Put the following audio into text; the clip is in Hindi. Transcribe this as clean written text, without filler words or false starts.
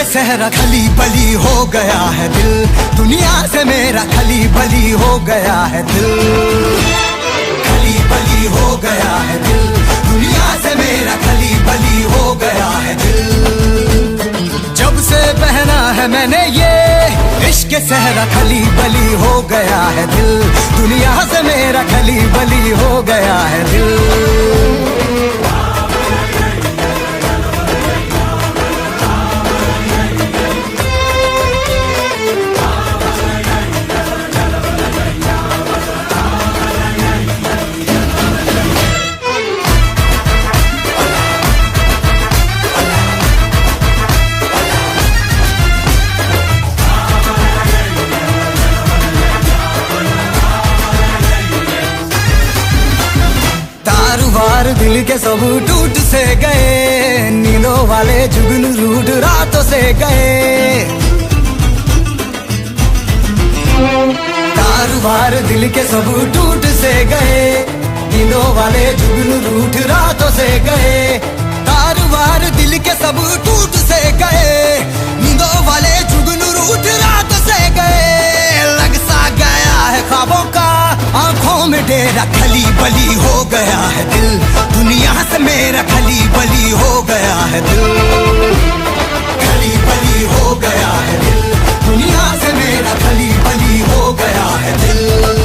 सहरा खली बली हो गया है दिल, दुनिया से मेरा खली बली हो गया है दिल, खली बली हो गया है दिल, दुनिया से मेरा खली बली हो गया है दिल। जब से पहना है मैंने ये इश्क सहरा खली बली हो गया है दिल, दुनिया से मेरा खली बली हो गया है दिल। वार दिल के सब टूट से गए, नींदों वाले जुगनू रूठ रातों से गए, तारुवार दिल के सब टूट से गए, नींदों वाले जुगनू रूठ रातों से गए, तारुवार दिल के सब टूट से गए, नींदों वाले जुगनू रूठ रातों से गए। लग सा गया है ख्वाबों का आंखों में डेरा, खली बली हो गया है दिल, दुनिया से मेरा खली बली हो गया है दिल, खली बली हो गया है दिल, दुनिया से मेरा खली बली हो गया है दिल।